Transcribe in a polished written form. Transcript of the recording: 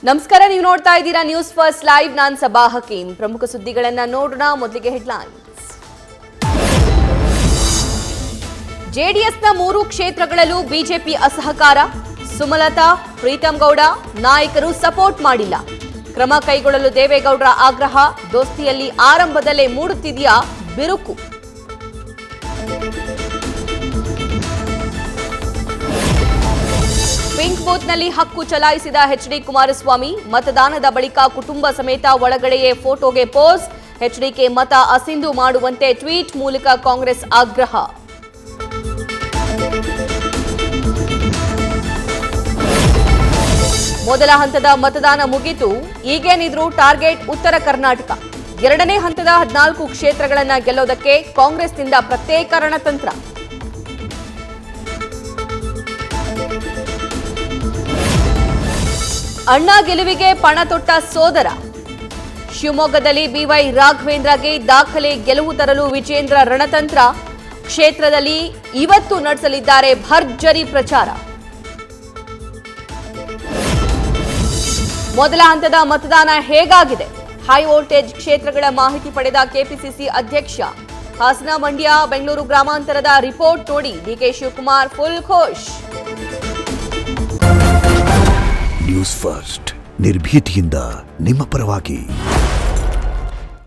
ನಮಸ್ಕಾರ, ನೀವು ನೋಡ್ತಾ ಇದ್ದೀರಾ ನ್ಯೂಸ್ ಫಸ್ಟ್ ಲೈವ್. ನಾನು ಸಬಾ ಹಕೀಂ. ಪ್ರಮುಖ ಸುದ್ದಿಗಳನ್ನ ನೋಡೋಣ. ಮೊದಲಿಗೆ ಹೆಡ್ಲೈನ್ಸ್. ಜೆಡಿಎಸ್ನ 3 ಕ್ಷೇತ್ರಗಳಲ್ಲೂ ಬಿಜೆಪಿ ಅಸಹಕಾರ. ಸುಮಲತಾ, ಪ್ರೀತಂ ಗೌಡ ನಾಯಕರು ಸಪೋರ್ಟ್ ಮಾಡಿಲ್ಲ. ಕ್ರಮ ಕೈಗೊಳ್ಳಲು ದೇವೇಗೌಡರ ಆಗ್ರಹ. ದೋಸ್ತಿಯಲ್ಲಿ ಆರಂಭದಲ್ಲೇ ಮೂಡುತ್ತಿದೆಯಾ ಬಿರುಕು. ಪಿಂಕ್ ಬೂತ್ನಲ್ಲಿ ಹಕ್ಕು ಚಲಾಯಿಸಿದ ಎಚ್ಡಿ ಕುಮಾರಸ್ವಾಮಿ. ಮತದಾನದ ಬಳಿಕ ಕುಟುಂಬ ಸಮೇತ ಒಳಗಡೆಯೇ ಫೋಟೋಗೆ ಪೋಸ್. ಎಚ್ಡಿಕೆ ಮತ ಅಸಿಂಧು ಮಾಡುವಂತೆ ಟ್ವೀಟ್ ಮೂಲಕ ಕಾಂಗ್ರೆಸ್ ಆಗ್ರಹ. ಮೊದಲ ಹಂತದ ಮತದಾನ ಮುಗಿತು. ಈಗೇನಿದ್ರು ಟಾರ್ಗೆಟ್ ಉತ್ತರ ಕರ್ನಾಟಕ. ಎರಡನೇ ಹಂತದ 14 ಕ್ಷೇತ್ರಗಳನ್ನು ಗೆಲ್ಲೋದಕ್ಕೆ ಕಾಂಗ್ರೆಸ್ನಿಂದ ಪ್ರತ್ಯೇಕ ರಣತಂತ್ರ. ಅಣ್ಣಾ ಗೆಲುವಿಗೆ ಪಣ ತೊಟ್ಟ ಸೋದರ. ಶಿವಮೊಗ್ಗದಲ್ಲಿ ಬಿವೈ ರಾಘವೇಂದ್ರಗೆ ದಾಖಲೆ ಗೆಲುವು ತರಲು ವಿಜೇಂದ್ರ ರಣತಂತ್ರ. ಕ್ಷೇತ್ರದಲ್ಲಿ ಇವತ್ತು ನಡೆಸಲಿದ್ದಾರೆ ಭರ್ಜರಿ ಪ್ರಚಾರ. ಮೊದಲ ಹಂತದ ಮತದಾನ ಹೇಗಾಗಿದೆ? ಹೈ ವೋಲ್ಟೇಜ್ ಕ್ಷೇತ್ರಗಳ ಮಾಹಿತಿ ಪಡೆದ ಕೆಪಿಸಿಸಿ ಅಧ್ಯಕ್ಷ. ಹಾಸನ, ಮಂಡ್ಯ, ಬೆಂಗಳೂರು ಗ್ರಾಮಾಂತರದ ರಿಪೋರ್ಟ್ ನೋಡಿ ಡಿಕೆ ಶಿವಕುಮಾರ್ ಫುಲ್ ಖುಷ್. ನ್ಯೂಸ್ ಫಸ್ಟ್ ನಿರ್ಭೀತಿಯಿಂದ ನಿಮ್ಮ ಪರವಾಗಿ.